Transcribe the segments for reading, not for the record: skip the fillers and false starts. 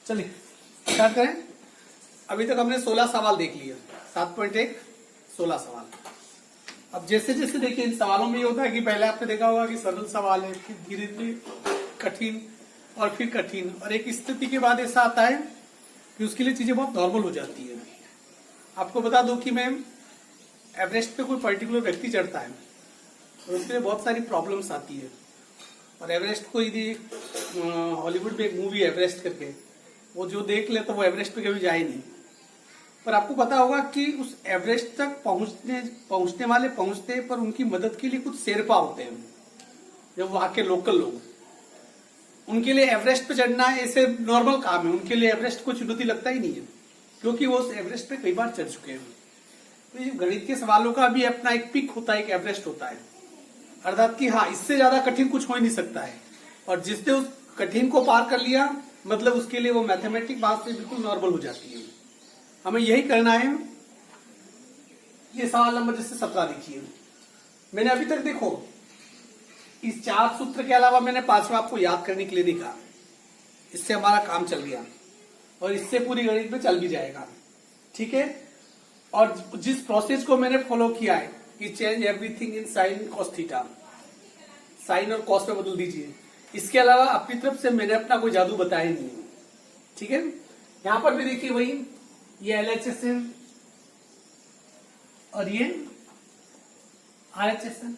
चलिए स्टार्ट करें। अभी तक हमने 16 सवाल देख लिए। 7.1 16 सवाल। अब जैसे जैसे देखिए इन सवालों में ये होता है कि पहले आपने देखा होगा कि सरल सवाल है, फिर धीरे धीरे कठिन और फिर कठिन, और एक स्थिति के बाद ऐसा आता है कि उसके लिए चीजें बहुत नॉर्मल हो जाती है। आपको बता दूं कि मैं एवरेस्ट पे कोई पर्टिकुलर व्यक्ति चढ़ता है और उसके लिए बहुत सारी प्रॉब्लम्स आती है। और एवरेस्ट को यदि हॉलीवुड में एक मूवी एवरेस्ट करके, वो जो देख ले तो वो एवरेस्ट पे कभी जाए नहीं। पर आपको पता होगा कि उस एवरेस्ट तक पहुंचने वाले पहुंचते हैं, पर उनकी मदद के लिए कुछ शेरपा होते हैं, जब वहां के लोकल लोग, उनके लिए एवरेस्ट पे चढ़ना ऐसे नॉर्मल काम है। उनके लिए एवरेस्ट को चुनौती लगता ही नहीं है, क्योंकि वो उस एवरेस्ट पे कई बार चढ़ चुके हैं। तो ये गणित के सवालों का भी अपना एक पिक होता है, एक एवरेस्ट होता है, अर्थात कि हाँ इससे ज्यादा कठिन कुछ हो ही नहीं सकता है। और जिसने उस कठिन को पार कर लिया, मतलब उसके लिए वो मैथमेटिक बात से बिल्कुल नॉर्मल हो जाती है। हमें यही करना है। ये सवाल नंबर जैसे 17 देखिए। मैंने अभी तक देखो इस 4 सूत्र के अलावा मैंने 5वां आपको याद करने के लिए नहीं कहा। इससे हमारा काम चल गया और इससे पूरी गणित में चल भी जाएगा, ठीक है। और जिस प्रोसेस को मैंने फॉलो किया है कि change everything in sine cos theta, sine और कॉस में बदल दीजिए, इसके अलावा अपनी तरफ से मैंने अपना कोई जादू बताया नहीं है, ठीक है। यहां पर भी देखिए वही, ये LHS है और ये RHS है।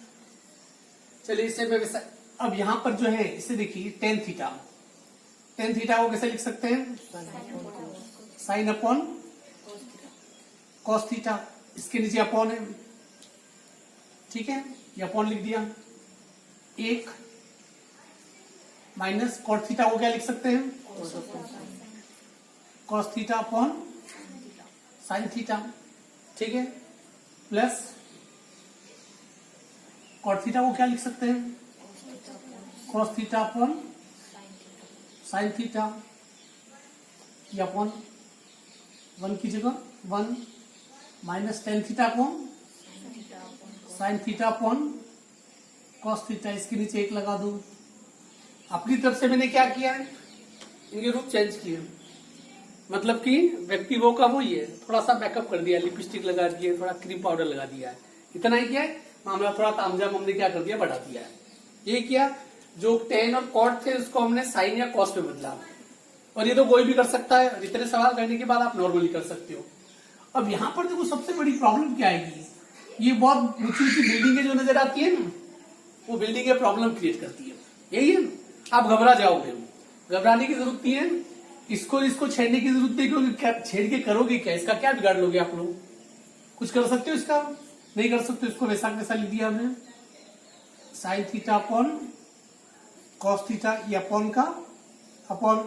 चलिए इसे मैं वैसा, अब यहां पर जो है इसे देखिए टेन थीटा को कैसे लिख सकते हैं? Sine upon cos theta. इसके नीचे अपॉन है, ठीक है, ये अपॉन लिख दिया। एक माइनस कॉस थीटा को क्या लिख सकते हैं? Cos theta upon sine theta, ठीक है, प्लस कॉट थीटा को क्या लिख सकते हैं? Cos theta upon sine theta, या अपॉन 1 की जगह 1 minus tan theta upon sine theta upon cos theta. इसके नीचे 1 लगा दूं। अपनी तरफ से मैंने क्या किया है? इनके रूप चेंज किए, मतलब कि व्यक्ति वो का वो ही है, थोड़ा सा बैकअप कर दिया, लिपस्टिक लगा दिया, थोड़ा क्रीम पाउडर लगा दिया है, इतना ही किया है। मामला थोड़ा तामझाम हमने क्या कर दिया, बढ़ा दिया है। ये किया, जो टेन और कॉट थे उसको हमने साइन या कॉस में बदला। और ये तो कोई भी कर सकता है, इतने सवाल करने के बाद आप नॉर्मली कर सकते हो। अब यहाँ पर देखो सबसे बड़ी प्रॉब्लम क्या आएगी, ये बहुत ऊंची ऊंची बिल्डिंगें जो नजर आती है ना, वो बिल्डिंगें प्रॉब्लम क्रिएट करती है, यही है ना। आप घबरा जाओगे, घबराने की जरूरत नहीं है, इसको छेड़ने की जरूरत नहीं, क्योंकि क्या छेड़ के करोगे क्या, इसका क्या बिगाड़ लोगे आप लोग? कुछ कर सकते हो इसका? नहीं कर सकते। इसको वैसा कैसा लिख दिया हमने, sine theta upon cos theta, ये अपॉन का अपॉन।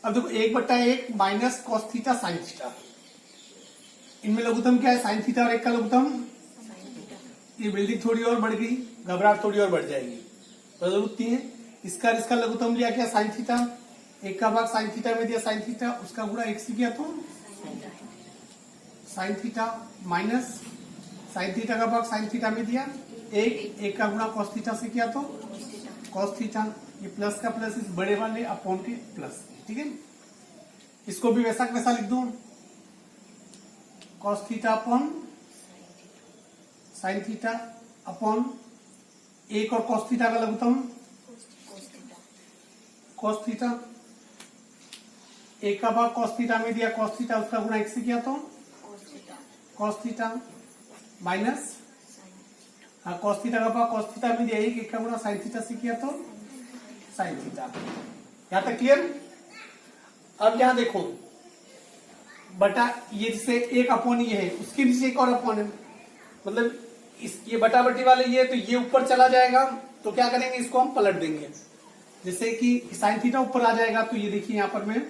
अब देखो 1/1 minus cos theta sine theta, इनमें लघुत्तम क्या है? साइन थीटा और 1 का लघुत्तम। ये बिल्डिंग थोड़ी और बढ़ गई, घबराहट थोड़ी और बढ़ जाएगी, तो जरूरत नहीं है। इसका लघुत्तम लिया क्या? Sine theta. 1 का भाग साइन थीटा में दिया साइन थीटा, उसका गुणा 1 से किया तो sign theta, minus sign theta का भाग साइन थीटा में दिया 1 का गुणा कॉस थीटा से किया तो कॉस थीटा। ये प्लस का प्लस इस बड़े वाले अपॉन के प्लस, ठीक है। इसको भी वैसा वैसा लिख दूं, cos theta upon sine theta upon 1 और कॉस थीटा का लघुत्तम कॉस थीटा। 1 का भाग कॉस थीटा में दिया कॉस थीटा, उसका गुणा 1 से किया तो cos theta, minus cos theta का भाग कॉस थीटा में दिया 1 का गुणा साइन थीटा से किया तो साइन थीटा। यहां तक क्लियर? अब यहां देखो बटा, ये जिसे 1 अपॉन ये है, उसके नीचे 1 और अपॉन है, मतलब ये बटा बटी वाले ये, तो ये ऊपर चला जाएगा। तो क्या करेंगे, इसको हम पलट देंगे, जैसे कि साइन थीटा ऊपर आ जाएगा। तो ये देखिए यहां पर मैं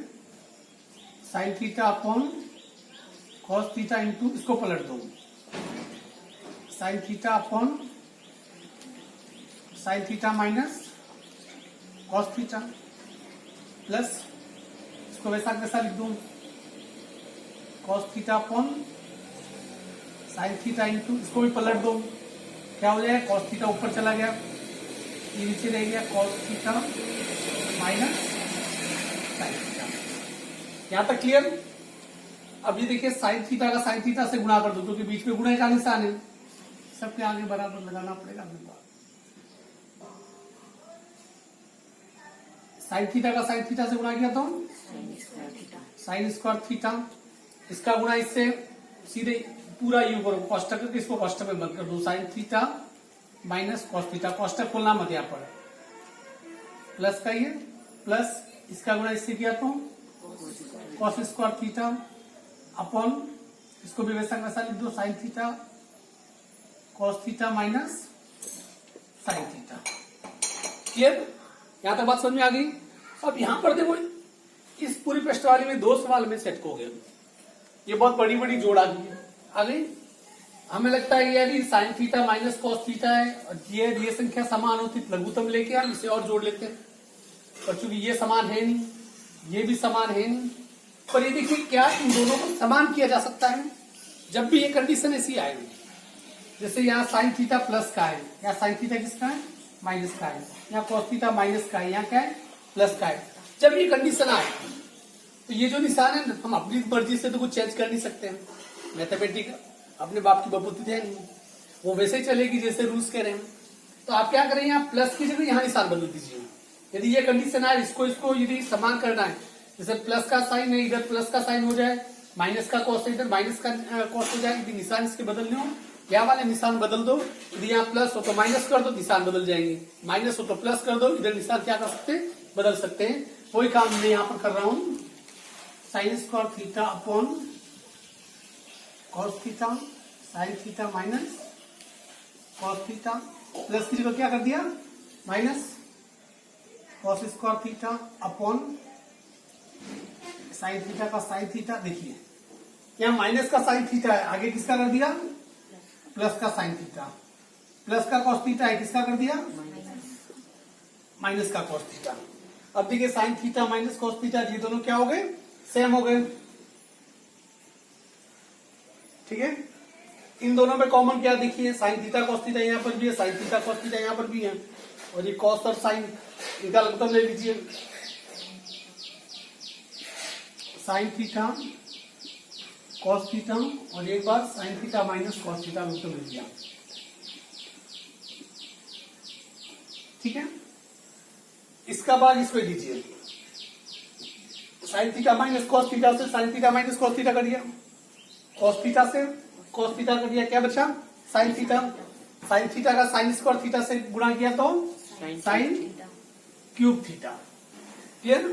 sine theta upon cos theta into, इसको पलट दो, sine theta upon sine theta minus cos theta, plus इसको वैसा कैसा लिख दूं, cos theta upon sine theta into, इसको भी पलट दो, क्या हो जाएगा? कॉस थीटा ऊपर चला गया, ये नीचे रह गया cos theta minus sine theta. यहां तक क्लियर? अब ये देखिए साइन थीटा का साइन थीटा से गुणा कर दो क्योंकि बीच में गुणे का निशान है, सबके आगे बराबर लगाना पड़ेगा अपने पास। साइन थीटा का साइन थीटा से गुणा किया तो साइन स्क्वायर थीटा, इसका गुणा इससे सीधे पूरा यू करो, कोष्टक करके इसको कोष्टक में बंद कर दो, sine theta minus cos theta, कोष्टक खोलना मत यहाँ पर, प्लस का ये प्लस इसका गुणा इससे किया तो कॉस स्क्वायर थीटा अपॉन, इसको भी वैसा वैसा लिख दो, sine theta cos theta minus sine theta. Clear? यहां तक बात समझ में आ गई? अब यहां पर देखो इस पूरी प्रश्नावली में 2 सवाल में सेट हो गए, ये बहुत बड़ी बड़ी जोड़ आ गई। हमें लगता है यदि sign theta minus cos theta है और ये संख्या समान होती तो लघुत्तम लेके हम इसे और जोड़ लेते हैं, पर चूंकि ये समान है नहीं, ये भी समान है नहीं, पर ये देखिए क्या इन दोनों को समान किया जा सकता है जब भी ये कंडीशन ऐसी आएगी। जैसे यहाँ साइन थीटा प्लस का है, यहाँ साइन थीटा किसका है? माइनस का है, यहाँ कॉस थीटा माइनस का है, यहाँ क्या है? प्लस का है। जब ये कंडीशन आए तो ये जो निशान है हम अपनी मर्जी से तो कुछ चेंज कर नहीं सकते हैं, मैथमेटिक अपने बाप की बबूती है नहीं, वो वैसे ही चलेगी जैसे रूल्स कह रहे हैं। तो आप क्या करें, यहाँ प्लस की जगह यहाँ निशान बदल दीजिए। यदि ये कंडीशन आए इसको यदि समान करना है, जैसे प्लस का साइन है इधर प्लस का साइन हो जाए, माइनस का कॉस इधर माइनस का कॉस हो जाए, यदि निशान इसके बदलने हो या वाले निशान बदल दो, यदि यहाँ प्लस हो तो माइनस कर दो, निशान बदल जाएंगे, माइनस हो तो प्लस कर दो, इधर निशान क्या कर सकते हैं? बदल सकते हैं। वही काम मैं यहाँ पर कर रहा हूँ, sign square theta upon cos theta sine theta minus cos theta, plus की जगह क्या कर दिया? Minus cos square theta upon sine theta का साइन थीटा। देखिए यहाँ माइनस का साइन थीटा है, आगे किसका कर दिया? प्लस का साइन थीटा, प्लस का कॉस थीटा है, किसका कर दिया? माइनस का कॉस थीटा। अब देखिए sign theta minus cos theta, ये दोनों क्या हो गए? सेम हो गए। ठीक है, इन दोनों में कॉमन क्या देखिए? साइन थीटा कॉस थीटा यहाँ पर भी है, साइन थीटा कॉस थीटा यहाँ पर भी है, और ये कॉस और साइन इनका लघुत्तम ले लीजिए, साइन थीटा कॉस थीटा और एक बार sine theta minus cos theta लघुत्तम ले लिया। ठीक है, इसका बाद इसको दीजिए, sine theta minus cos theta से sine theta minus cos theta कर दिया, कॉस थीटा से कॉस थीटा कर दिया, क्या बचा? Sine theta. साइन थीटा का साइन स्क्वायर थीटा से गुणा किया तो sine cube theta. Clear?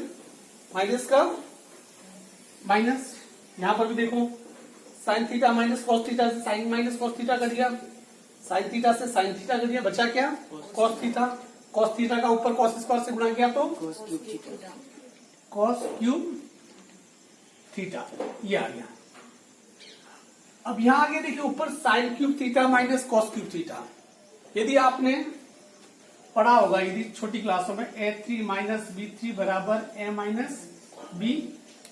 Minus का माइनस, यहां पर भी देखो sine theta minus cos theta से साइन माइनस कॉस थीटा कर दिया, साइन थीटा से साइन थीटा कर दिया, बचा क्या? Cos theta. कॉस थीटा का ऊपर कॉस स्क्वायर से गुणा किया तो कॉस क्यूब थीटा, ये आ गया। अब यहां आगे देखिए ऊपर sign cube theta minus cos cube theta. यदि आपने पढ़ा होगा यदि छोटी क्लासों में a3 माइनस b3 बराबर a minus b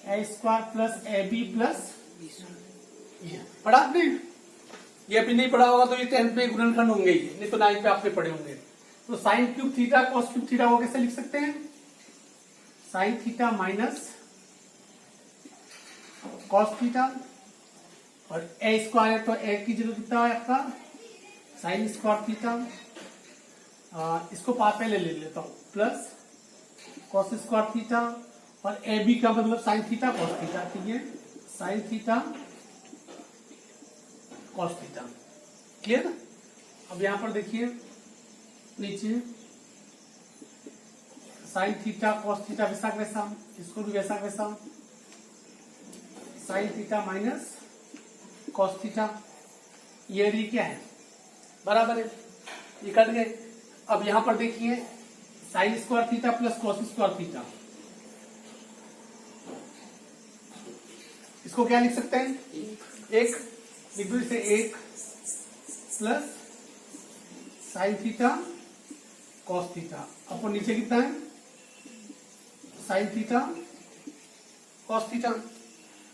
A square plus A B plus पढ़ा आपने? ये अभी नहीं पढ़ा होगा तो ये 10th में गुणनखंड होंगे ही, नहीं तो 9th में आपने पढ़े होंगे। तो sine cube theta cos cube theta को कैसे लिख सकते हैं? Sine theta minus cos theta, और ए स्क्वायर है तो ए की जगह कितना है आपका? Sign square theta. इसको पहले ले लेता हूं, प्लस कॉस स्क्वायर थीटा, और ए बी का मतलब साइन थीटा कॉस थीटा। ठीक है, sine theta cos theta. Clear? अब यहां पर देखिए नीचे साइन थीटा कॉस थीटा वैसा वैसा, इसको भी वैसा वैसा, sign theta minus cos theta, ये री क्या है? बराबर है, ये कट गए। अब यहां पर देखिए sign square theta plus cos square theta, इसको क्या लिख सकते हैं? एक लिख दो इसे, एक plus sine theta cos theta अपन नीचे कितना है? Sine theta cos theta.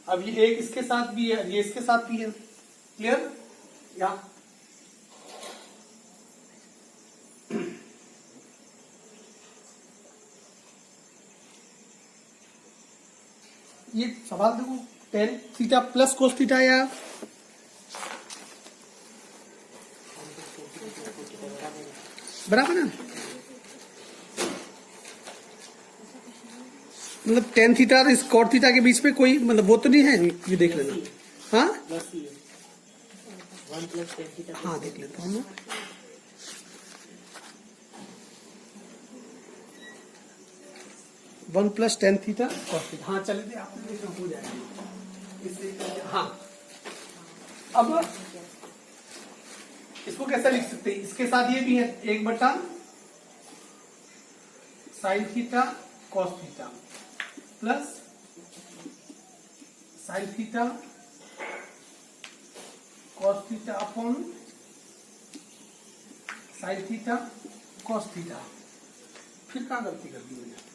अब ये एक इसके साथ भी है, ये इसके साथ भी है। क्लियर? या ये सवाल देखो, ten theta plus cos theta या बराबर ना, मतलब टेन थीटा और स्कॉट थीटा के बीच में कोई मतलब वो तो नहीं है, ये देख लेना। हाँ हाँ देख लेता हूँ मैं। One plus tan theta cos theta, हाँ चलिए आपने देखना हो जाएगा इससे। हाँ अब इसको कैसे लिख सकते हैं, इसके साथ ये भी है 1/, sign theta cos theta plus sine theta cos theta upon sine theta cos theta. फिर क्या गलती कर दी मैंने,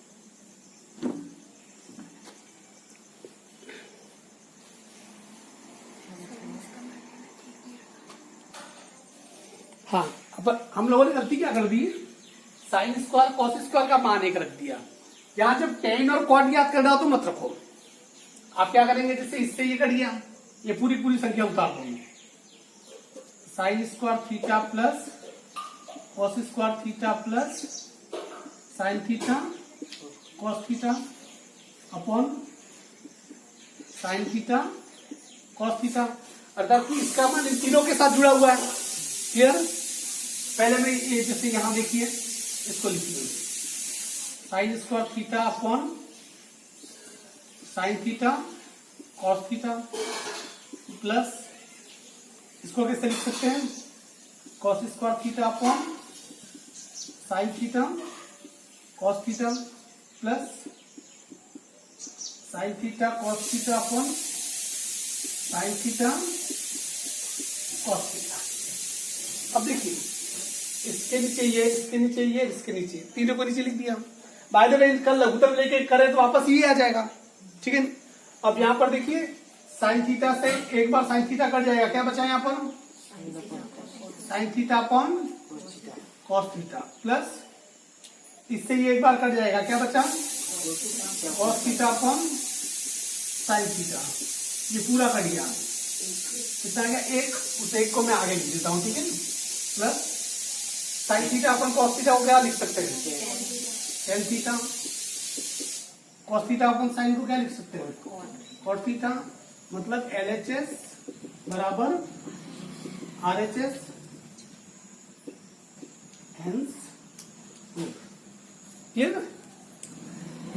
हाँ अब हम लोगों ने गलती क्या कर दी, साइन स्क्वायर कॉस स्क्वायर का मान एक रख दिया। यहां जब टेन और कॉट याद करना हो तो मत रखो, आप क्या करेंगे, जैसे इससे ये कट गया, ये पूरी पूरी संख्या उतार देंगे। Sign square theta plus cos square theta plus sine theta cos theta upon sine theta cos theta, अर्थात कि इसका मान इन तीनों के साथ जुड़ा हुआ है। क्लियर, पहले में ये जैसे यहां देखिए इसको लिखिए, sign square theta upon sine theta cos theta plus, इसको कैसे लिख सकते हैं, cos square theta upon sine theta cos theta plus sine theta cos theta upon sine theta cos theta. अब देखिए इसके नीचे ये, इसके नीचे ये, इसके नीचे, तीनों को नीचे लिख दिया। बाय द वे कल लघुत्तम लेके करें तो वापस ये आ जाएगा, ठीक है। अब यहां पर देखिए साइन थीटा से एक बार साइन थीटा कट जाएगा, क्या बचा यहां पर, sine theta upon cos theta plus इससे ये एक बार कट जाएगा, क्या बचा, cos theta upon sine theta, ये पूरा कट गया। कितना आ गया, एक, उस एक को मैं आगे लिख देता हूं, ठीक है, प्लस साइन थीटा अपन कॉस थीटा को क्या लिख सकते हैं, टेन थीटा, कॉस थीटा अपन साइन को क्या लिख सकते हैं, कॉस थीटा, मतलब LHS बराबर RHS, हेंस ये ना,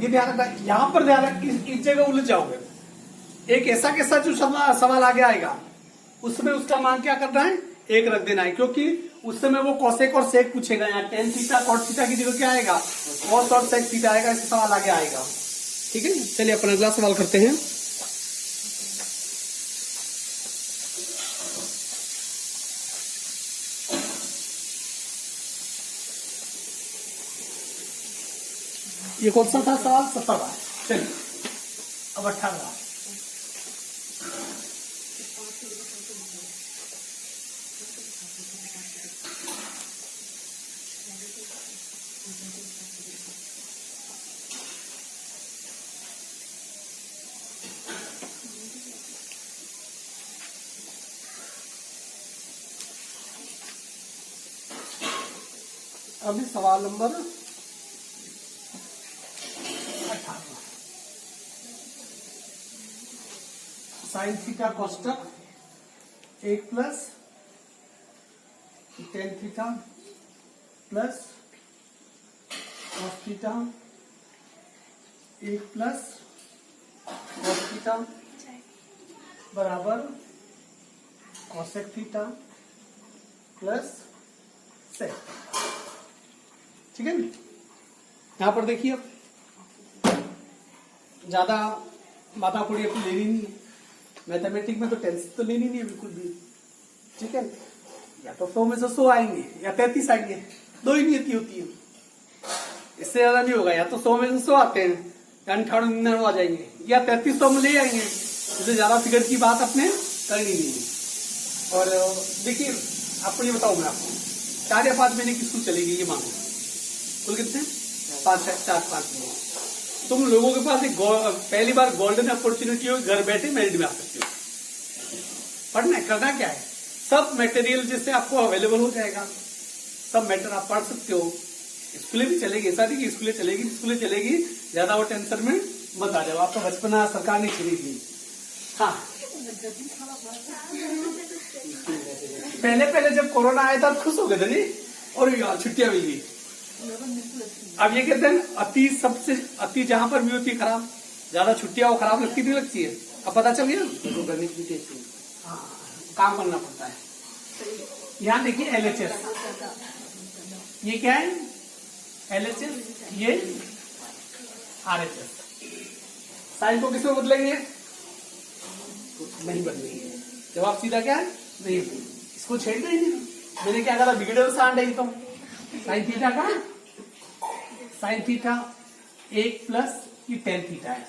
ये ध्यान रखना, यहां पर ध्यान रख, इस जगह उलझ जाओगे। एक ऐसा कैसा जो सवाल आगे आएगा उसमें उसका मान क्या करना है, एक रख देना है, क्योंकि उस समय वो कॉसेक और सेक पूछेगा। यहाँ टेन थीटा कॉट थीटा की जगह क्या आएगा, कॉस और सेक थीटा आएगा, ऐसे सवाल आगे आएगा, ठीक है। चलिए अपना अगला सवाल करते हैं। ये कौन सा था सवाल, 17वां। चलिए अब 18वां। अभी सवाल नंबर 18, साइन थीटा कोष्टक 1 plus ten theta plus cos theta 1 plus cos theta बराबर कॉसेक थीटा प्लस सेक, ठीक है। यहां पर देखिए ज्यादा माथा पड़ी अपनी लेनी नहीं है, मैथमेटिक्स में तो टेंशन तो लेनी नहीं है बिल्कुल भी, ठीक है। या तो 100 में से 100 आएंगे या 33 आएंगे, दो ही नियति होती है, इससे ज्यादा नहीं होगा। या तो 100 में से 100 आते हैं या 98 आ जाएंगे, या 3300 में ले आएंगे, इससे ज्यादा फिगर की बात अपने करनी नहीं है। और देखिए आपको ये बताऊं मैं आपको, 4 या 5 महीने की स्कूल चलेगी, ये मांगो कुल कितने, 5 4 5 महीने, तुम लोगों के पास एक पहली बार गोल्डन अपॉर्चुनिटी हो, घर बैठे मेरिट में आ सकते हो। पढ़ना है, करना क्या है, सब मटेरियल जैसे आपको अवेलेबल हो जाएगा, सब मैटर आप पढ़ सकते हो। स्कूलें भी चलेगी, ऐसा नहीं कि स्कूलें चलेगी, ज्यादा वो टेंशन में मत आ जाओ, आपका बचपना सरकार नहीं छीनेगी। हाँ, पहले जब कोरोना आया था खुश हो गए थे नहीं, और यार छुट्टियां मिल गई। अब ये कहते हैं अति सबसे अति जहां पर भी होती है खराब, ज्यादा छुट्टियां वो खराब लगती नहीं लगती है। अब पता चल गया, हाँ, काम करना पड़ता है। यहाँ देखिए LHS, ये क्या है LHS, ये RHS। साइन को किसमें बदलेंगे, नहीं बदलेंगे। जवाब सीधा क्या है, नहीं, इसको छेड़ना ही नहीं। मैंने क्या करा, बिगड़े सांड है तो साइन थीटा का, साइन थीटा 1 प्लस ये टेन थीटा है,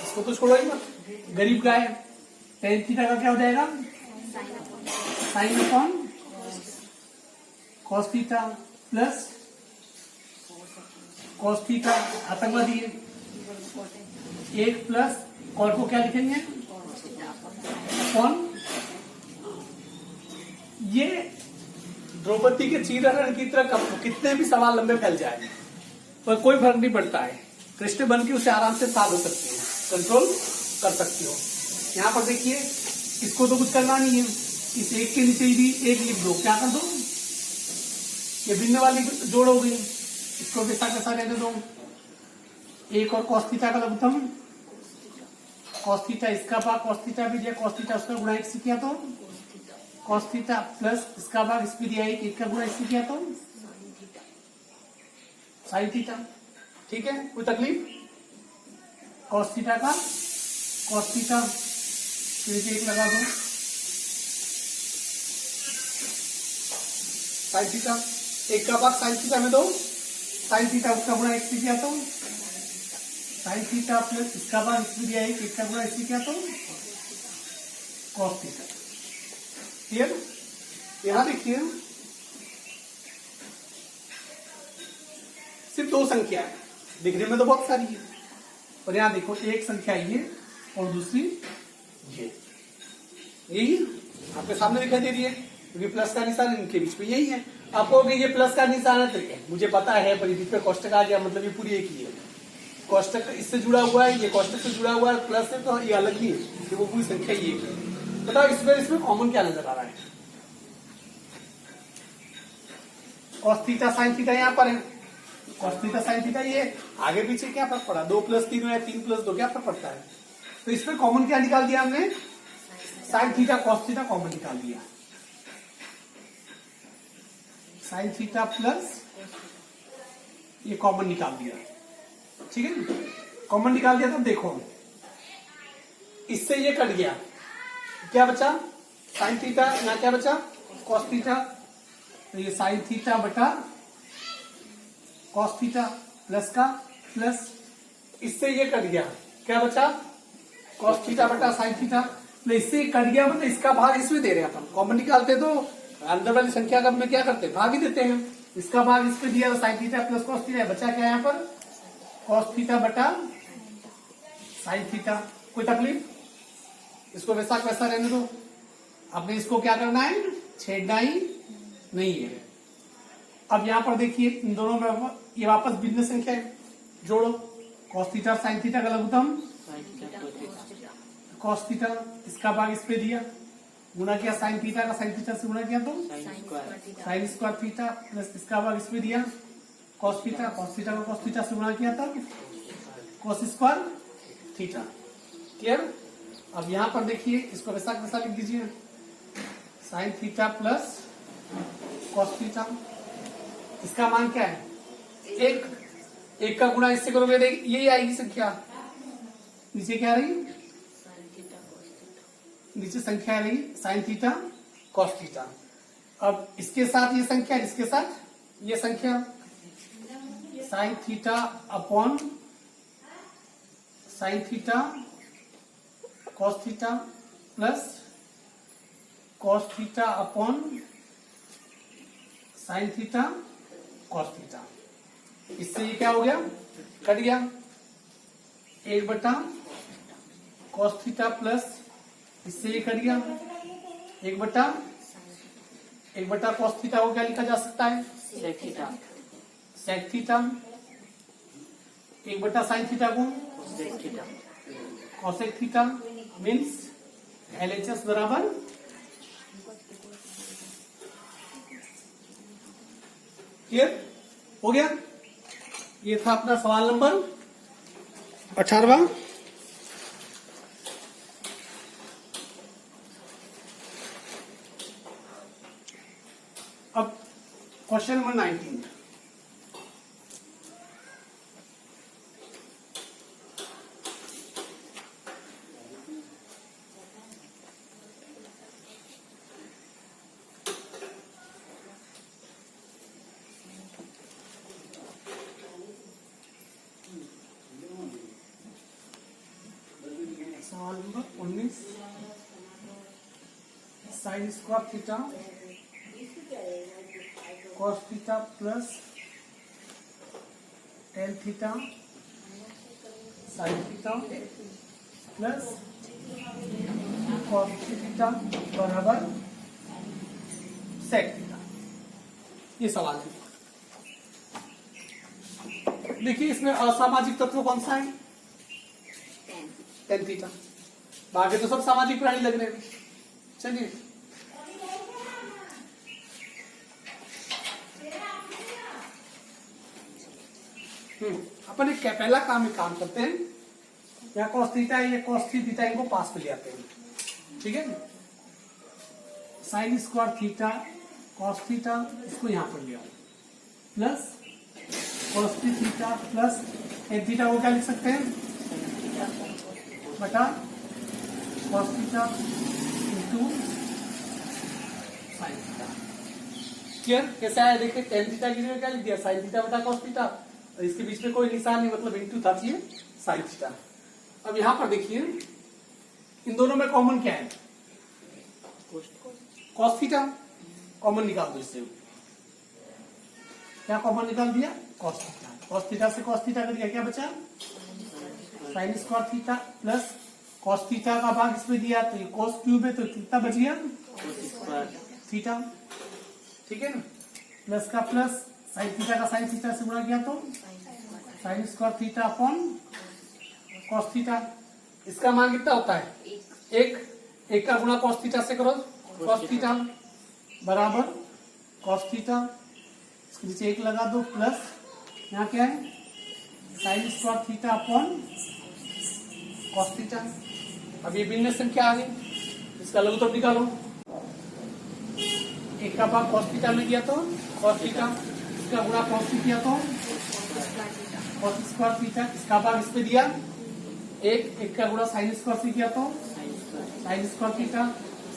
इसको तो छोड़ो ही मत, गरीब का है। टेन थीटा का क्या हो जाएगा, sine upon cos theta plus cos theta, आतंकवादी है। 1 प्लस कॉट को क्या लिखेंगे, अपॉन, ये द्रौपदी के चीरहरण की तरह कितने भी सवाल लंबे फैल जाए पर कोई फर्क नहीं पड़ता है, कृष्ण बन के उसे आराम से साध हो सकते हो, कंट्रोल कर सकती हो। यहाँ पर देखिए, इसको तो कुछ करना नहीं है, इस एक के नीचे भी एक लिख दो, क्या कर दो, ये भिन्न वाली जोड़ हो गई, इसको कैसा कैसा रहने दो। एक और कॉस थीटा का लघुत्तम, कॉस थीटा इसका भाग कॉस थीटा भी दिया, कॉस थीटा उसका गुणा 1 से किया तो कॉस थीटा प्लस इसका भाग इस पे दिया 1 का गुणा इससे किया तो साइन थीटा। ठीक है, कोई तकलीफ, कॉस थीटा का कॉस थीटा फिर 1 लगा दो, साइन थीटा 1 का भाग साइन थीटा में दो, साइन थीटा उसका गुणा 1 से किया तो साइन थीटा प्लस इसका भाग इसमें दिया 1 का गुणा इससे किया तो कॉस थीटा। क्लियर, यहां देखिए सिर्फ 2 संख्या है, दिखने में तो बहुत सारी है, और यहां देखो एक संख्या ये और दूसरी ये, यही आपके सामने दिखाई दे रही है, क्योंकि प्लस का निशान इनके बीच में यही है। आपको ये प्लस का निशान है तो मुझे पता है, पर बीच में कोष्टक आ गया, मतलब ये पूरी एक ही है, कोष्टक इससे जुड़ा हुआ है, ये कोष्टक से जुड़ा हुआ है, प्लस है तो ये अलग ही है, कि वो पूरी संख्या ये है। बताओ इसमें कॉमन क्या नजर आ रहा है, कॉस थीटा साइन थीटा यहाँ पर है, कॉस थीटा साइन थीटा ये, आगे पीछे क्या फर्क पड़ा, 2 + 3 या 3 + 2 क्या फर्क पड़ता है। तो इसमें कॉमन क्या निकाल दिया हमने, sign theta cos theta common निकाल दिया, साइन थीटा प्लस ये कॉमन निकाल दिया। ठीक है, कॉमन निकाल दिया, तो देखो इससे ये कट गया, क्या बचा, साइन थीटा, यहाँ क्या बचा, कॉस थीटा, तो ये साइन थीटा बटा कॉस थीटा प्लस का प्लस, इससे ये कट गया, क्या बचा, कॉस थीटा बटा साइन थीटा, तो इससे कट गया, मतलब इसका भाग इसमें दे रहे हैं अपन, कॉमन निकालते तो अंदर वाली संख्या का में क्या करते हैं, भाग ही देते हैं, इसका भाग इस पे दिया, sine theta plus cos theta, बचा क्या यहाँ पर, कॉस थीटा बटा साइन थीटा। कोई तकलीफ, इसको वैसा वैसा रहने दो, आपने इसको क्या करना है, छेड़ना ही नहीं है। अब यहाँ पर देखिए इन दोनों में ये वापस भिन्न संख्या है, जोड़ो, कॉस थीटा साइन थीटा का लघुत्तम, कॉस थीटा इसका भाग इस पे दिया, गुणा किया साइन थीटा का साइन थीटा से गुणा किया तो साइन स्क्वायर थीटा प्लस इसका भाग इस पे दिया, कॉस थीटा का कॉस थीटा से गुणा किया था कॉस स्क्वायर थीटा। क्लियर, अब यहाँ पर देखिए इसको वैसा वैसा लिख दीजिए, sine theta plus cos theta, इसका मान क्या है, 1 का गुणा इससे करोगे यही आएगी संख्या, नीचे क्या रही, नीचे संख्या रही साइन थीटा कॉस थीटा। अब इसके साथ ये संख्या, इसके साथ ये संख्या, sine theta upon sine theta cos theta plus cos theta upon sine theta cos theta, इससे ये क्या हो गया, कट गया, एक बटा कॉस थीटा प्लस इससे ये करिए एक बटा कॉस थीटा को क्या लिखा जा सकता है? Sec theta. एक बटा साइन थीटा को कॉसेक थीटा मीन्स LHS बराबर क्लियर हो गया। ये था अपना सवाल नंबर 18वां। अब क्वेश्चन नंबर 19। सवाल number 19। Sign square theta cos theta plus tan theta sine theta plus cos theta बराबर सेक थीटा। ये सवाल है। देखिए इसमें असामाजिक तत्व कौन सा है? Tan theta. बाकी तो सब सामाजिक प्राणी लग रहे हैं। चलिए अपन एक पहला काम करते हैं। या कॉस थीटा या कॉस थीटा इनको पास में ले आते हैं। ठीक है, sign square theta cos theta इसको यहां पर ले आओ plus cos theta plus tan theta को क्या लिख सकते हैं? बटा cos theta into sine theta. Clear? कैसा है? देखिए टेन थीटा की जगह क्या लिख दिया? साइन थीटा बटा कॉस थीटा। इसके बीच में कोई निशान नहीं, मतलब इंटू था साइन थीटा। अब यहां पर देखिए इन दोनों में कॉमन क्या है? कॉस थीटा कॉमन निकाल दो। इससे क्या कॉमन निकाल दिया? Cos theta. कॉस थीटा से कॉस थीटा कर दिया, क्या बचा? Sign square theta plus cos theta का भाग इसमें दिया तो ये कॉस क्यूब है तो कितना बच गया? थीटा। ठीक है ना, प्लस का प्लस साइन थीटा का साइन थीटा से गुणा किया तो sign square theta upon cos theta. इसका मान कितना होता है? एक का गुणा कॉस थीटा से करो कॉस थीटा बराबर कॉस थीटा। इसके नीचे एक लगा दो प्लस यहाँ क्या है? Sign square theta upon cos theta. अब ये भिन्न संख्या आ गई, इसका लघुत्तम निकालो। एक का भाग कॉस थीटा में दिया तो कॉस थीटा, इसका गुणा कॉस किया तो कॉस स्क्वायर थीटा, इसका भाग इस पे दिया एक का गुणा साइन स्क्वायर से किया तो sign square theta.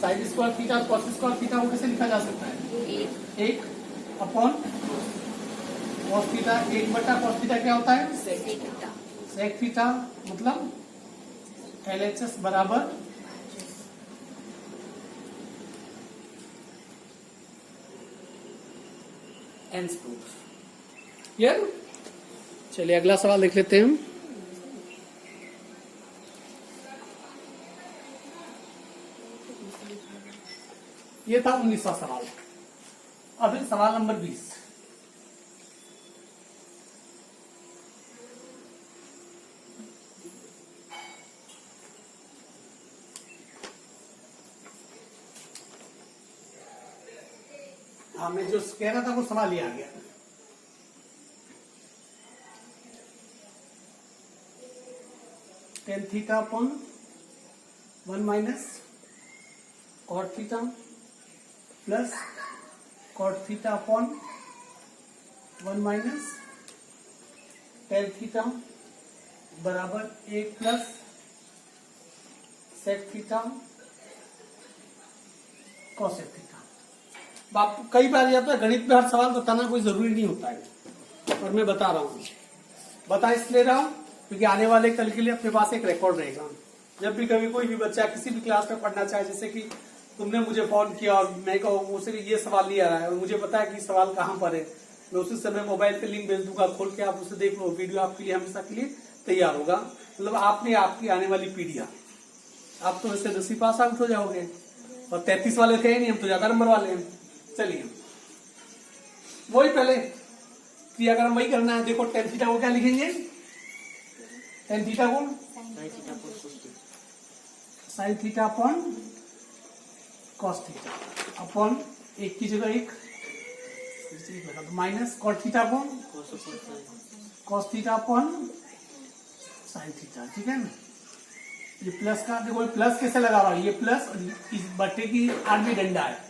Sine square theta और कॉस स्क्वायर थीटा को कैसे लिखा जा सकता है? एक अपॉन कॉस थीटा। एक बटा कॉस थीटा क्या होता है? Sec theta. मतलब LHS बराबर एन स्क्वायर। क्लियर? चलिए अगला सवाल देख लेते हैं। ये था 19वां सवाल। अब सवाल नंबर 20। हाँ, मैं जो कह रहा था वो सवाल ही आ गया। Tan theta upon 1 minus cot theta plus cot theta upon 1 minus tan theta बराबर 1 plus sec theta cosec theta. कई बार जाता है गणित में हर सवाल बताना कोई जरूरी नहीं होता है, और मैं बता रहा हूँ। बता इसलिए रहा हूँ क्योंकि आने वाले कल के लिए अपने पास एक रिकॉर्ड रहेगा। जब भी कभी कोई भी बच्चा किसी भी क्लास में पढ़ना चाहे, जैसे कि तुमने मुझे फोन किया और मैं कहूँ मुझसे ये सवाल नहीं आ रहा है और मुझे पता है कि सवाल कहाँ पर है, मैं उसी समय मोबाइल पे लिंक भेज दूंगा, खोल के आप उसे देख लो, वीडियो आपके लिए हमेशा के लिए तैयार होगा। मतलब आपने आपकी आने वाली पीढ़ियां, आप तो वैसे 10वीं पास आउट हो जाओगे, और 33 वाले थे ही नहीं, हम तो ज्यादा नंबर वाले हैं। चलिए वही पहले क्रियाक्रम वही करना है। देखो tan थीटा को क्या लिखेंगे, tan थीटा को sin theta upon cos theta upon एक की जगह एक minus cot theta upon cos theta upon sin theta. ठीक है ना, ये प्लस का देखो प्लस कैसे लगा रहा हूं, ये प्लस और इस बट्टे की आठ भी डंडा है,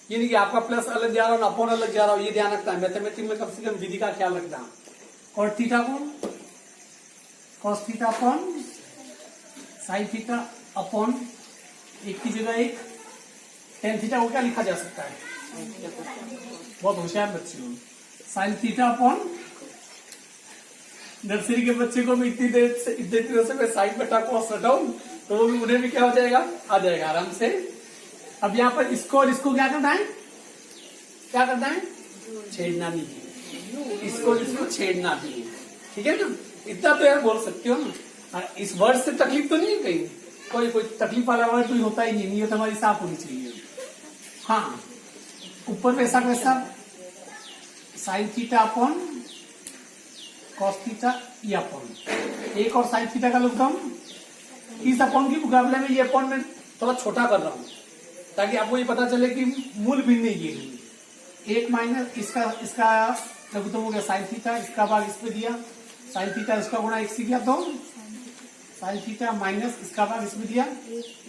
ये नहीं कि आपका प्लस अलग जा रहा हो अपॉन अलग जा रहा हो, ये ध्यान रखता है मैथमेटिक्स में, कम से कम विधि का ख्याल रखना। cot theta upon cos theta upon sin theta upon एक की जगह एक tan थीटा को क्या लिखा जा सकता है, बहुत होशियार बच्चे हो, sin थीटा अपॉन, नर्सरी के बच्चे को भी इतनी देर से मैं साइन बटा cos हटाऊं तो वो भी उन्हें भी क्या हो जाएगा, आ जाएगा आराम से। अब यहाँ पर इसको और इसको क्या करना है, क्या करना है, छेड़ना नहीं है, इसको और इसको छेड़ना नहीं है। ठीक है ना, इतना तो यार बोल सकते हो ना। इस वर्ड से तकलीफ तो नहीं है कहीं, कोई तकलीफ वाला वर्ड कोई होता ही नहीं, नीयत हमारी साफ होनी चाहिए। हाँ, ऊपर वैसा वैसा sine theta upon cos theta ये अपॉन एक और sin थीटा का लघुगम, इस अपॉन के मुकाबले में ये अपॉन में थोड़ा छोटा कर रहा हूं ताकि आपको ये पता चले कि मूल भिन्न ये नहीं। एक माइनस इसका लघुगम हो गया sin थीटा, इसका भाग इस पे दिया, sin थीटा इसका गुणा एक से किया तो sin थीटा माइनस इसका भाग इसमें दिया,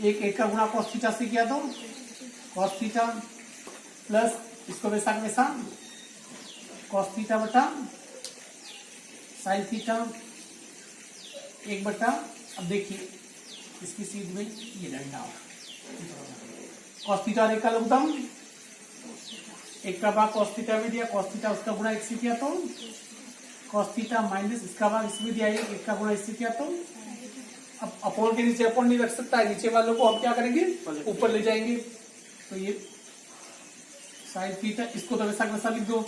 एक का गुणा cos थीटा से किया तो cos थीटा प्लस इसको वैसा वैसा cos थीटा बटा sin थीटा एक बटा, अब देखिए इसकी सीध में ये डंडा cos थीटा और एक का लघुगम, एक का भाग cos थीटा में दिया, cos थीटा उसका गुणा एक से किया तो cos थीटा माइनस इसका भाग इसमें दिया, एक का गुणा इससे किया तो, अब अपोन के नीचे अपोन नहीं रख सकता है, नीचे वालों को हम क्या करेंगे, ऊपर ले जाएंगे। तो ये sin थीटा, इसको तो वैसा वैसा लिख दो,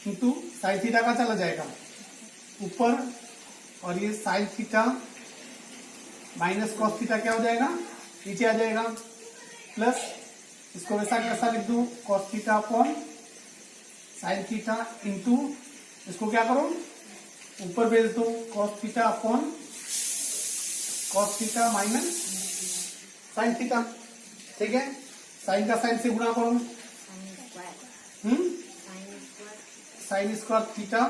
किंतु sin थीटा का चला जाएगा ऊपर, और ये sin theta minus cos theta क्या हो जाएगा, नीचे आ जाएगा, प्लस इसको वैसा कैसा लिख दो cos theta upon sin theta into इसको क्या करो ऊपर भेज दो cos theta upon cos theta minus sin theta. ठीक है, साइन का साइन से गुणा करो, साइन स्क्वायर थीटा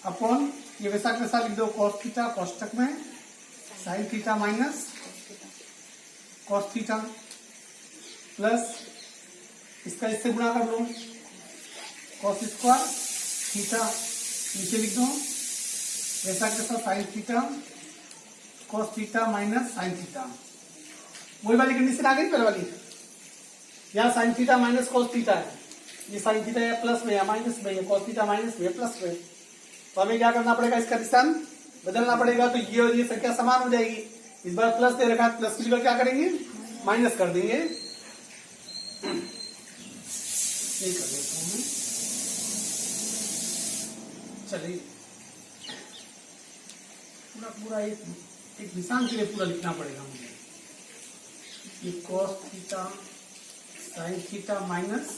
अपॉन ये वैसा कैसा लिख दो cos थीटा कोष्टक में sin theta minus cos theta plus इसका इससे गुणा कर लो cos स्क्वायर थीटा नीचे लिख दो वैसा कैसा sin theta cos theta minus sin theta. वही वाली कंडीशन आ गई पहले वाली, यहाँ sin theta minus cos theta है, ये sin थीटा या प्लस में या माइनस में, cos थीटा माइनस में प्लस में, तो हमें क्या करना पड़ेगा, इसका निशान बदलना पड़ेगा। तो ये और ये संख्या समान हो जाएगी, इस बार प्लस दे रखा है, प्लस की जगह क्या करेंगे, माइनस कर देंगे। यही कर देता हूं मैं, चलिए पूरा एक निशान के लिए पूरा लिखना पड़ेगा मुझे, ये cos theta sin theta minus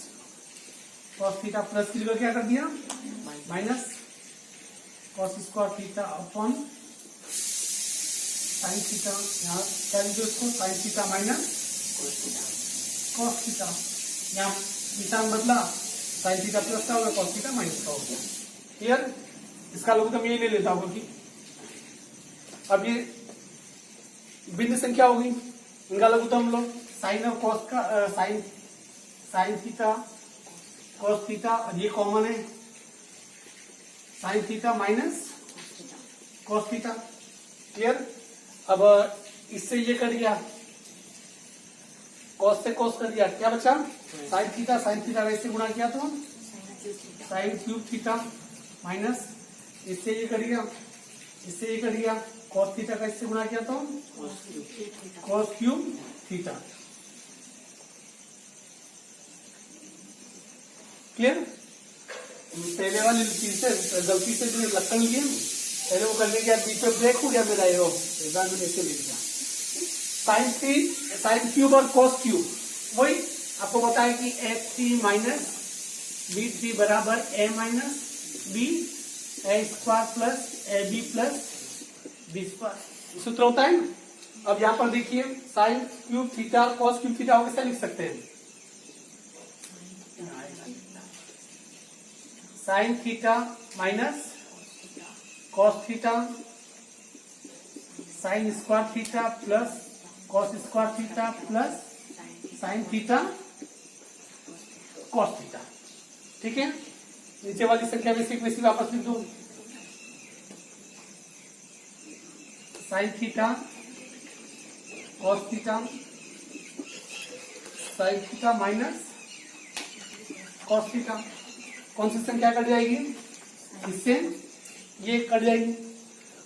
cos theta plus की जगह क्या कर दिया minus cos square theta upon sin theta, यहाँ क्या लिखो इसको sin theta minus cos theta, यहाँ निशान बदला sin थीटा प्लस का होगा cos थीटा माइनस का हो गया। क्लियर, इसका लघुगम यही ले लेता हूँ कि अब ये भिन्न संख्या होगी, इनका लघुगम लो साइन और कॉस का साइन थीटा कॉस थीटा, और ये कॉमन है sine theta minus cos theta. Clear, अब इससे ये कर दिया कॉस से कॉस कर दिया, क्या बचा साइन थीटा वैसे गुणा किया तो साइन क्यूब थीटा माइनस इससे ये कर दिया, इससे ये कर दिया कॉस थीटा का इससे गुणा किया तो कॉस क्यूब थीटा। क्लियर, पहले वाली चीज से गलती से जो लक्कड़ लिए पहले वो करने के बाद बीच में ब्रेक हो गया मेरा ये एग्जाम में ऐसे लिख दिया। साइन क्यूब और कॉस क्यूब वही आपको बताया कि H T minus B three बराबर A minus B A square plus A B plus B square सूत्र होता है। अब यहाँ पर देखिए साइन क्यूब थीटा और कॉस क्यूब थीटा कैसे लिख सकते हैं? Sine theta minus cos theta sine square theta plus cos square theta plus sine theta cos theta. ठीक है, नीचे वाली संख्या वैसी वापस लिख दो। Sine theta cos theta sine theta minus cos theta. कौन सी संख्या कट जाएगी? इससे ये कट जाएगी।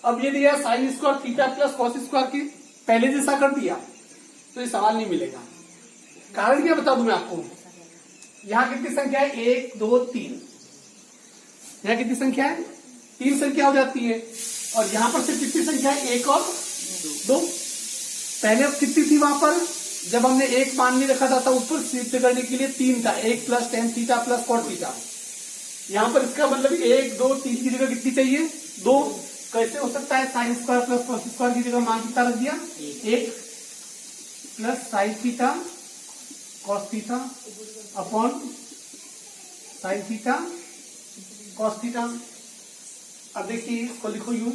अब ये दिया sign square theta plus cos square की पहले जैसा कर दिया तो ये सवाल नहीं मिलेगा। कारण क्या बता दूं मैं आपको? यहाँ कितनी संख्या है? 1 2 3। यहाँ कितनी संख्या है? 3 संख्या हो जाती है। और यहाँ पर सिर्फ कितनी संख्या है? 1 और 2। पहले अब कितनी थी वहां पर? जब हमने 1 मान नहीं रखा था तो ऊपर सिद्ध करने के लिए 3 था। 1 plus ten theta plus cot theta. यहाँ पर इसका मतलब 1 2 3 की जगह कितनी चाहिए? 2। कैसे हो सकता है? Sine square plus cos square की जगह मान कितना रख दिया? 1 plus sine theta cos theta upon sine theta cos theta. अब देखिए इसको लिखो यूं,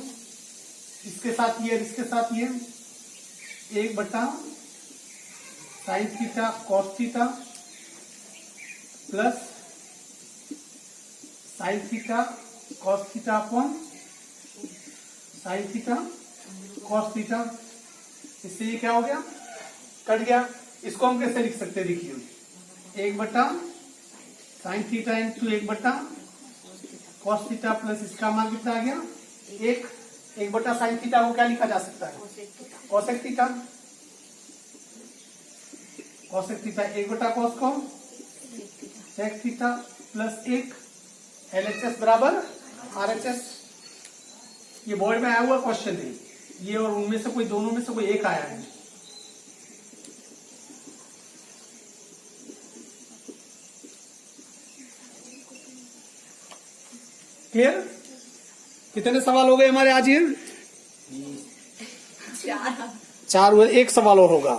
इसके साथ ये इसके साथ ये 1 बटा sine theta cos theta plus sine theta cos theta upon sine theta cos theta. इससे ये क्या हो गया? कट गया। इसको हम कैसे लिख सकते हैं? देखिए 1 बटा साइन थीटा इंटू 1 बटा कॉस थीटा प्लस इसका मान कितना आ गया? 1 बटा साइन थीटा को क्या लिखा जा सकता है? Cosec theta. कॉसेक थीटा 1 बटा कॉस को सेक थीटा प्लस 1 LHS बराबर RHS। ये बोर्ड में आया हुआ क्वेश्चन है ये, और उनमें से कोई दोनों में से कोई एक आया है। क्लियर? कितने सवाल हो गए हमारे आज? ये 4 हुए। एक सवाल और होगा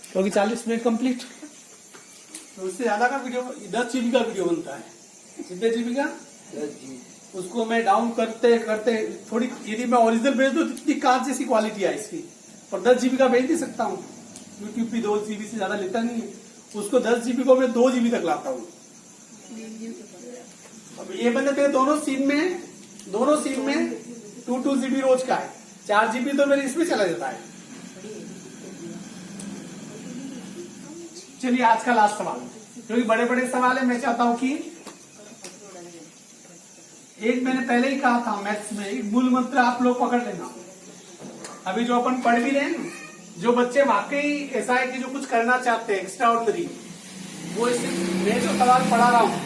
क्योंकि 40 मिनट कंप्लीट। तो उससे ज्यादा का वीडियो 10 GB का वीडियो बनता है। कितने GB का? 10 GB। उसको मैं डाउन करते करते थोड़ी, यदि मैं ओरिजिनल भेज दूं तो इतनी कांच जैसी क्वालिटी है इसकी, और 10 GB का भेज नहीं सकता हूँ। यूट्यूब भी 2 GB से ज्यादा लेता नहीं है। उसको 10 GB को मैं 2 GB तक लाता हूँ। अब ये बंदे मेरे दोनों सीन में 2 GB रोज का है। 4 GB तो मेरे इसमें चला जाता है। चलिए आज का लास्ट सवाल, क्योंकि बड़े बड़े सवाल है, मैं चाहता हूं कि एक मैंने पहले ही कहा था मैथ्स में एक मूल मंत्र आप लोग पकड़ लेना। अभी जो अपन पढ़ भी रहे हैं, जो बच्चे वाकई ऐसा है कि जो कुछ करना चाहते हैं एक्स्ट्रा ऑर्डिनरी, वो मैं जो सवाल पढ़ा रहा हूँ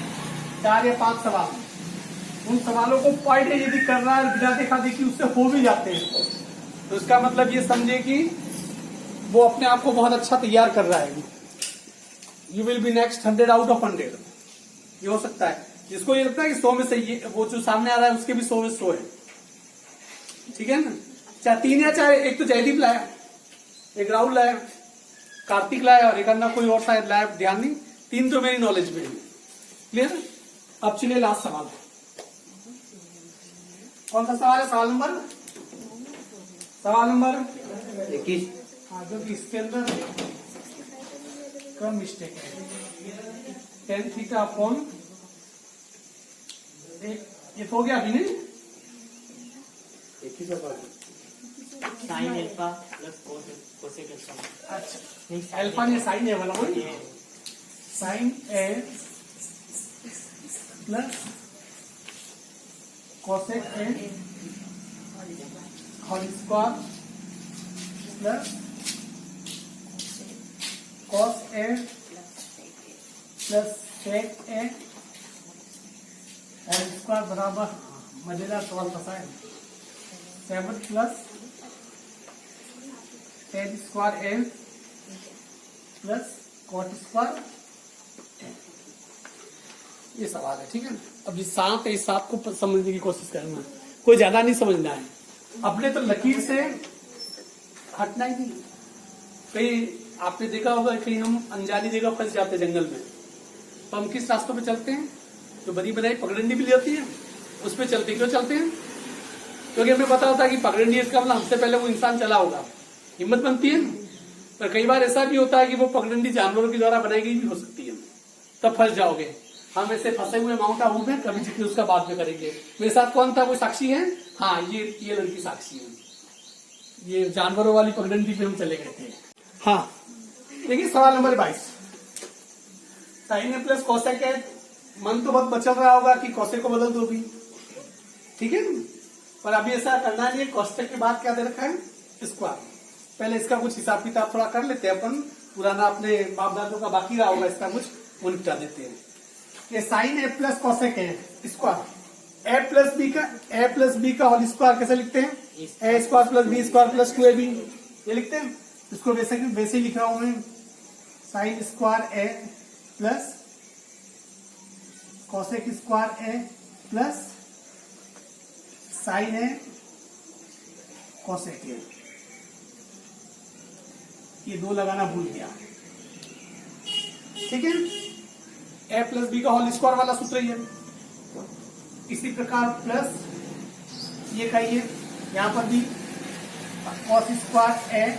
4 या 5 सवाल, उन सवालों को पॉइंट यदि कर रहा है बिना देखा देखी उससे हो भी जाते हैं, तो इसका मतलब ये समझे कि वो अपने आप को बहुत अच्छा तैयार कर रहा है। You will be next 100 out of 100। ये हो सकता है। जिसको ये लगता है कि 100 में से ये वो जो सामने आ रहा है उसके भी 100 में 100 है। ठीक है ना? चाहे 3 या 4, एक तो जयदीप लाया, एक राहुल लाया, कार्तिक लाया और एक अन्ना कोई और शायद लाया, ध्यान नहीं। 3 तो मेरी नॉलेज में है। क्लियर? अब चलिए लास्ट सवाल। कौन सा सवाल है? सवाल नंबर 21। हाँ, जो कि इसके अंदर कम मिस्टेक है। टेन थीटा अपॉन ये तो हो गया अभी नहीं? एक ही सवाल sine alpha plus cosec alpha. अच्छा, अल्फा ने साइन ए वाला वही sine A plus cosec A whole square plus cos A plus sec A L square बराबर, मजेदार सवाल फंसा है, 7 plus tan square L plus cot square, ये सवाल है। ठीक है, अब इस सात को समझने की कोशिश करना, कोई ज्यादा नहीं समझना है, अपने तो लकीर से हटना ही नहीं। कहीं आपने देखा होगा, कहीं हम अनजानी जगह फंस जाते जंगल में, तो हम किस रास्तों पे चलते हैं? जो बनी बनाई पगडंडी भी होती है उस पे चलते। क्यों चलते हैं? क्योंकि हमें पता होता है कि पगडंडी इसका मतलब हमसे पहले वो इंसान चला होगा, हिम्मत बनती है। पर कई बार ऐसा भी होता है कि वो पगडंडी जानवरों के द्वारा बनाई गई भी हो सकती है, तब फंस जाओगे। हम ऐसे फंसे हुए माउंट आबू में कभी जिक्र उसका बाद में करेंगे। मेरे साथ कौन था, कोई साक्षी है? हाँ, ये लड़की साक्षी है, ये जानवरों वाली पगडंडी पे हम चले गए थे। हाँ, देखिए सवाल number 22, sign A plus cosec है। मन तो बहुत बचल रहा होगा कि कोसेक को बदल दो भी, ठीक है, पर अभी ऐसा करना नहीं है। कोसेक के बाद क्या दे रखा है? स्क्वायर। पहले इसका कुछ हिसाब किताब थोड़ा कर लेते हैं अपन, पुराना अपने बाप दादों का बाकी रहा होगा, इसका कुछ वो निपटा देते हैं। ये साइन ए प्लस कोसेक है स्क्वायर, ए प्लस बी का होल स्क्वायर कैसे लिखते हैं? A square plus B square plus 2ab, ये लिखते हैं। इसको वैसे ही लिख रहा हूं मैं, sine square A plus cosec square A plus sign A cosec ए। ये दो लगाना भूल गया, ठीक है। ए प्लस बी का होल स्क्वायर वाला सूत्र ही है। इसी प्रकार प्लस ये का ये, यहां पर भी cos square A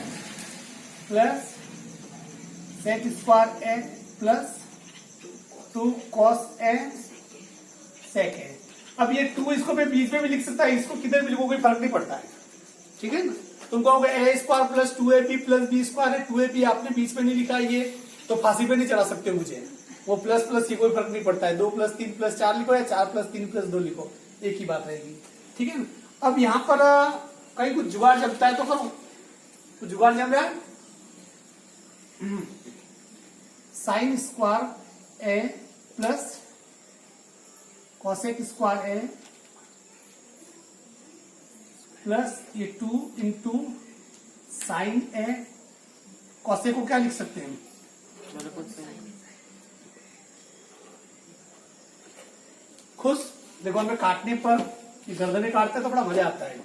plus sec square A plus 2 cos A सेक ए। अब ये 2 इसको मैं बीच में भी लिख सकता है, इसको किधर भी लिखो कोई फर्क नहीं पड़ता है, ठीक है ना। तुम कहोगे A square plus 2ab plus B square है, 2ab आपने बीच में नहीं लिखा, ये तो फांसी पे नहीं चढ़ा सकते मुझे। वो प्लस प्लस ये कोई फर्क नहीं पड़ता है, 2 प्लस 3 प्लस 4 लिखो या 4 प्लस 3 प्लस 2 लिखो, एक ही बात रहेगी, ठीक है ना। अब यहाँ पर कहीं कुछ जुगाड़ जमता है तो करो, कुछ जुगाड़ जम रहा है। Sine square A plus cosec square A plus ये 2 इंटू साइन ए। कोसेक को क्या लिख सकते हैं? खुश। देखो हमें काटने पर गर्दनें काटते तो बड़ा मजा आता है,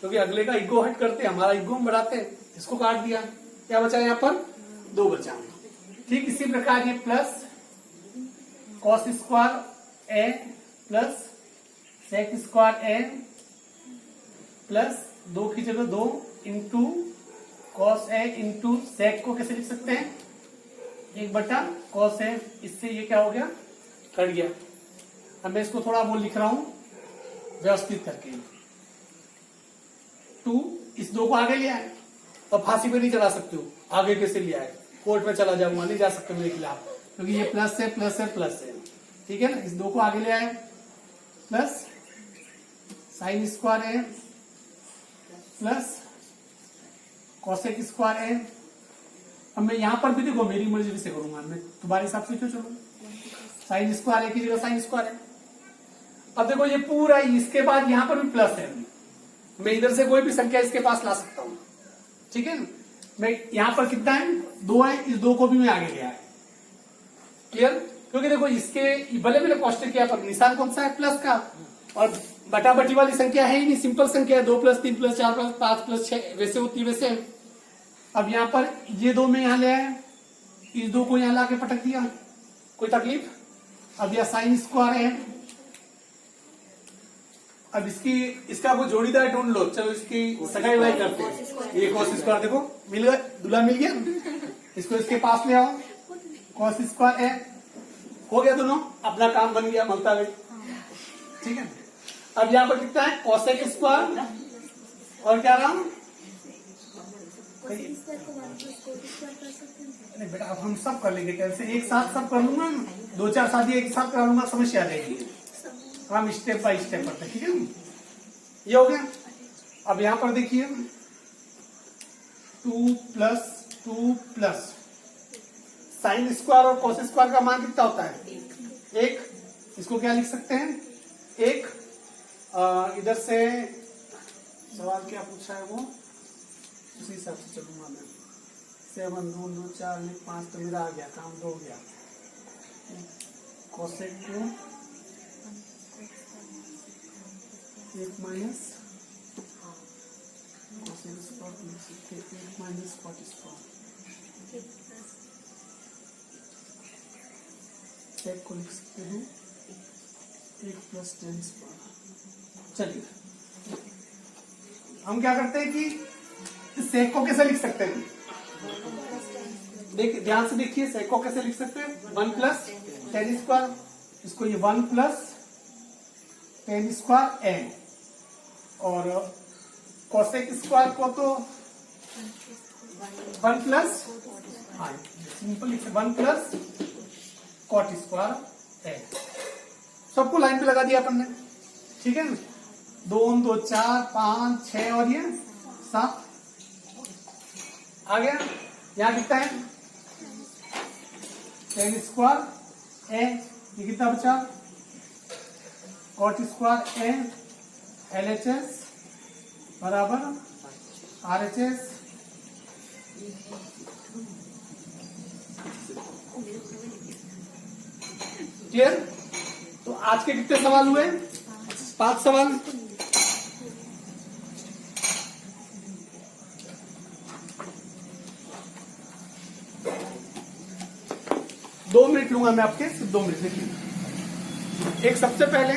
क्योंकि अगले का ईगो हट करते, हमारा ईगो हम बढ़ाते। इसको काट दिया, क्या बचा यहाँ पर? 2 बचा। ठीक इसी प्रकार ये plus cos square A plus sec square A plus 2 की जगह 2 into cos A into sec को कैसे लिख सकते हैं? 1 कॉस ए। इससे ये क्या हो गया? कट गया। अब मैं इसको थोड़ा वो लिख रहा हूं व्यवस्थित करके। 2 इस 2 को आगे ले आए, और फांसी पे नहीं चला सकते हो, आगे कैसे ले आए? कोर्ट में चला जाऊंगा, नहीं जा सकते मेरे खिलाफ, क्योंकि ये प्लस है प्लस है प्लस है, ठीक है ना। इस 2 को आगे ले आए, plus sine square A plus cosec square ए। अब मैं यहां पर भी देखो मेरी मर्जी से करूंगा, मैं तुम्हारे हिसाब से क्यों चलूंगा? साइन स्क्वायर ए की जगह साइन स्क्वायर है। अब देखो ये पूरा, इसके बाद यहां पर भी प्लस है, मैं इधर से कोई भी संख्या इसके पास ला सकता हूं, ठीक है ना। मैं यहां पर कितना है? 2 है, इस 2 को भी मैं आगे ले आया। क्लियर? क्योंकि देखो इसके भले मैंने कॉस्टिक किया पर निशान कौन सा है? प्लस का, और बटा बटी वाली संख्या है ही नहीं, सिंपल संख्या है। 2 प्लस 3 प्लस 4 प्लस 5 प्लस 6 वैसे होती है वैसे। अब यहां पर ये 2 में यहां ले आए, इस 2 को यहां लाके पटक दिया, कोई तकलीफ? अब यह साइन स्क्वायर है। अब इसका वो जोड़ीदार ढूंढ लो, चलो इसकी सगाई वगाई करते हैं। ये कॉस स्क्वायर देखो मिल गया, दूल्हा मिल गया, इसको इसके पास ले आओ, कॉस स्क्वायर है, हो गया, दोनों अपना काम बन गया, मलता गई, ठीक है। अब यहाँ पर कितना है? कोसेक स्क्वायर, और क्या नाम? अरे बेटा अब हम सब कर लेंगे, कैसे एक साथ सब कर लूंगा, 2-4 शादी एक साथ करा लूंगा, समस्या आ जाएगी। हम स्टेप बाय स्टेप करते, ठीक है। ये हो गया। अब यहां पर देखिए 2 प्लस साइन स्क्वायर और कोस स्क्वायर का मान कितना होता है? एक इसको क्या लिख सकते हैं, एक इधर से सवाल क्या पूछा है वो उसी हिसाब से चलूंगा मैं। 7 2 2 4 1 5 तो मेरा आ गया, काम 2 हो गया। कोसेक को 1 माइनस कोसेक स्क्वायर लिख सकते हैं, 1 माइनस कॉट स्क्वायर। सेक को लिख सकते हैं 1 प्लस टेन स्क्वायर। चलिए हम क्या करते हैं कि इस सेक को कैसे लिख सकते हैं, देखिए ध्यान से देखिए, सेक को कैसे लिख सकते हैं 1 प्लस टेन स्क्वायर, इसको ये 1 प्लस टेन स्क्वायर एन, और कोसेक स्क्वायर को तो 1 प्लस, हाँ सिंपल लिख 1 प्लस कॉट स्क्वायर एन। सबको लाइन पे लगा दिया अपन ने, ठीक है ना। 2 2 4 5 6 और ये 7 आ गया। यहाँ कितना है टेन स्क्वायर ए, ये कितना बचा कॉट स्क्वायर ए LHS बराबर RHS। क्लियर। तो आज के कितने सवाल हुए, 5 सवाल। दो मिनट लूंगा मैं आपके, सिर्फ 2 मिनट देखिए। एक सबसे पहले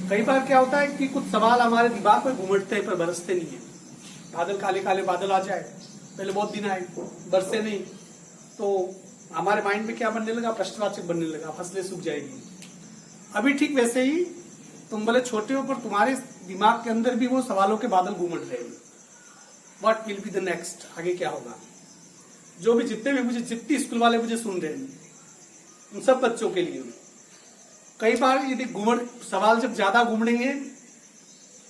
कई बार क्या होता है कि कुछ सवाल हमारे दिमाग में घूमटते हैं पर बरसते नहीं है। बादल काले काले बादल आ जाए, पहले बहुत दिन आए बरसे नहीं, तो हमारे माइंड में क्या बनने लगा, प्रश्नवाचक बनने लगा, फसलें सूख जाएगी। अभी ठीक वैसे ही तुम भले छोटे हो पर तुम्हारे दिमाग के अंदर भी वो सवालों के बादल घूमट रहे हैं। What will be the next, आगे क्या होगा। जो भी जितने भी मुझे जितनी स्कूल वाले मुझे सुन रहे हैं उन सब बच्चों के लिए कई बार यदि घूमट सवाल जब ज्यादा घूमेंगे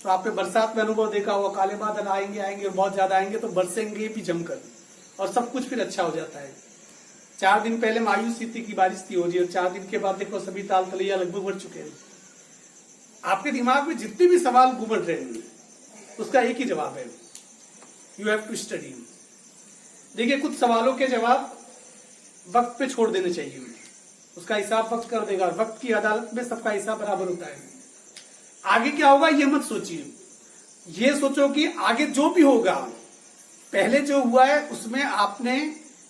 तो आपने बरसात में अनुभव देखा होगा, काले बादल आएंगे आएंगे और बहुत ज्यादा आएंगे तो बरसेंगे भी जमकर और सब कुछ फिर अच्छा हो जाता है। 4 दिन पहले मायूस स्थिति की बारिश थी हो जी, और 4 दिन के बाद देखो सभी ताल तलैया लगभग बढ़ चुके हैं। आपके दिमाग में जितने भी सवाल घूमट रहे हैं उसका एक ही जवाब है, यू हैव टू स्टडी। देखिए कुछ सवालों के जवाब वक्त पे छोड़ देने चाहिए, उसका हिसाब वक्त कर देगा। वक्त की अदालत में सबका हिसाब बराबर होता है। आगे क्या होगा ये मत सोचिए, ये सोचो कि आगे जो भी होगा पहले जो हुआ है उसमें आपने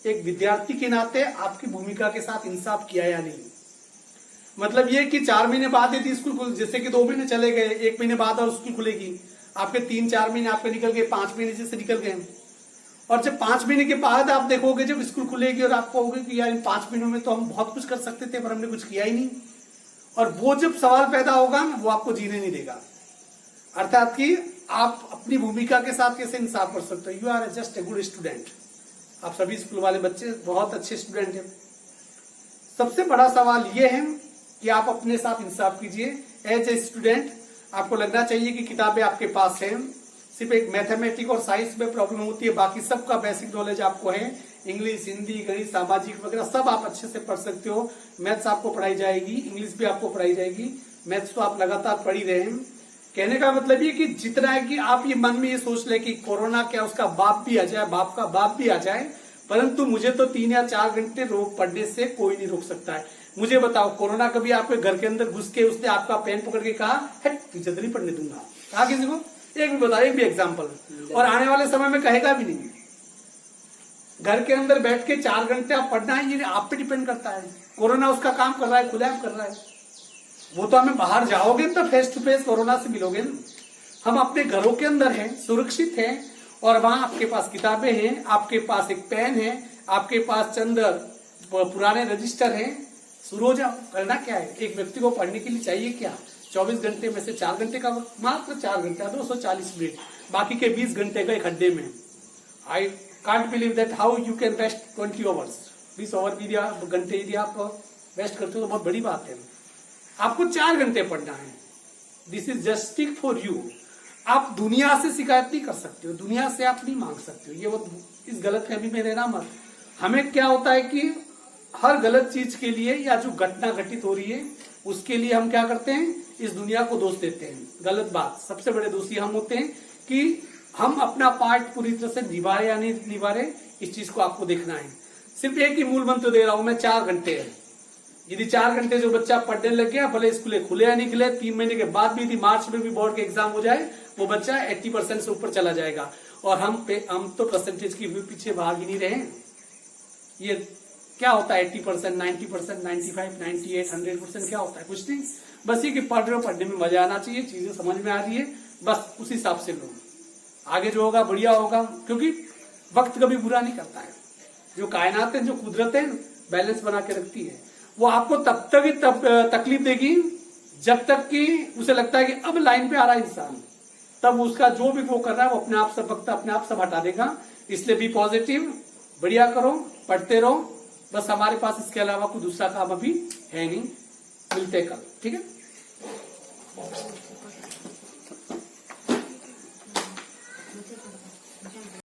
एक विद्यार्थी के नाते आपकी भूमिका के साथ इंसाफ किया या नहीं। मतलब ये कि 4 महीने बाद यदि स्कूल खुल, जैसे कि 2 महीने चले गए, 1 महीने बाद और स्कूल खुलेगी, आपके 3-4 महीने आपके निकल गए, 5 महीने जैसे निकल गए, और जब 5 महीने के बाद आप देखोगे जब स्कूल खुलेगी और आपको होगा कि यार इन 5 महीनों में तो हम बहुत कुछ कर सकते थे पर हमने कुछ किया ही नहीं, और वो जब सवाल पैदा होगा ना वो आपको जीने नहीं देगा। अर्थात कि आप अपनी भूमिका के साथ कैसे इंसाफ कर सकते हो। You are just a good student, आप सभी स्कूल वाले बच्चे बहुत अच्छे स्टूडेंट हैं। सबसे बड़ा सवाल ये है कि आप अपने साथ इंसाफ कीजिए। एज ए स्टूडेंट आपको लगना चाहिए कि किताबें आपके पास हैं, सिर्फ एक मैथमेटिक्स और साइंस में प्रॉब्लम होती है, बाकी सबका बेसिक नॉलेज आपको है। इंग्लिश, हिंदी, गणित, सामाजिक वगैरह सब आप अच्छे से पढ़ सकते हो। मैथ्स आपको पढ़ाई जाएगी, इंग्लिश भी आपको पढ़ाई जाएगी। मैथ्स तो आप लगातार पढ़ ही रहे हैं। कहने का मतलब ये कि जितना है कि आप ये मन में ये सोच ले कि कोरोना क्या उसका बाप भी आ जाए, बाप का बाप भी आ जाए, परंतु मुझे तो 3 या 4 घंटे रोक पढ़ने से कोई नहीं रोक सकता है। मुझे बताओ कोरोना कभी आपके घर के अंदर घुस के उसने आपका पेन पकड़ के कहा है तुझे तो नहीं पढ़ने दूंगा, कहा किसी को? एक भी बताओ, एक भी एग्जाम्पल। और आने वाले समय में कहेगा भी नहीं। घर के अंदर बैठ के 4 घंटे आप पढ़ना है, ये आप पे डिपेंड करता है। कोरोना उसका काम कर रहा है, खुलेआम कर रहा है। वो तो हमें बाहर जाओगे तो फेस टू फेस कोरोना से मिलोगे ना। हम अपने घरों के अंदर हैं, सुरक्षित हैं, और वहां आपके पास किताबें हैं, आपके पास एक पेन है, आपके पास चंद पुराने रजिस्टर हैं। शुरू हो जाओ, करना क्या है। एक व्यक्ति को पढ़ने के लिए चाहिए क्या, 24 घंटे में से 4 घंटे का वक्त, मात्र 4 घंटा 240 मिनट, बाकी के 20 घंटे गए खड्डे में। I can't believe that how you can waste 20 hours. 20 over भी घंटे यदि आप वेस्ट करते हो तो बहुत बड़ी बात है। आपको 4 घंटे पढ़ना है। This is जस्टिक for you. आप दुनिया से शिकायत नहीं कर सकते हो, दुनिया से आप नहीं मांग सकते हो। ये वो इस गलत फहमी में रहना मत। हमें क्या होता है कि हर गलत चीज के लिए या जो घटना घटित हो रही है उसके लिए हम क्या करते हैं, इस दुनिया को दोष देते हैं। गलत बात। सबसे बड़े दोषी हम होते हैं कि हम अपना पार्ट पूरी तरह से निभा रहे या नहीं निभा रहे, इस चीज को आपको देखना है। सिर्फ एक ही मूल मंत्र दे रहा हूं मैं, 4 घंटे है। यदि 4 घंटे जो बच्चा पढ़ने लग गया, भले स्कूल खुले या नहीं खुले, 3 महीने के बाद भी यदि मार्च में भी बोर्ड के एग्जाम हो जाए, वो बच्चा 80% से ऊपर चला जाएगा। और हम तो परसेंटेज की पीछे भाग ही नहीं रहे। ये क्या होता है 80%, 90%, 95, 98, 100% क्या होता है? कुछ नहीं। बस ये कि पढ़ रहे हो, पढ़ने में मजा आना चाहिए, चीजें समझ में आ रही है, बस उस हिसाब से लो। आगे जो होगा बढ़िया होगा, क्योंकि वक्त कभी बुरा नहीं करता है। जो कायनात है, जो कुदरत है, बैलेंस बना के रखती है। वो आपको तब तक ही तकलीफ देगी जब तक कि उसे लगता है कि अब लाइन पे आ रहा है इंसान, तब उसका जो भी वो कर रहा है वो अपने आप से वक्त अपने आप सब हटा देगा। इसलिए बी पॉजिटिव, बढ़िया करो, पढ़ते रहो। बस हमारे पास इसके अलावा कोई दूसरा काम अभी है नहीं। मिलते कल, ठीक है।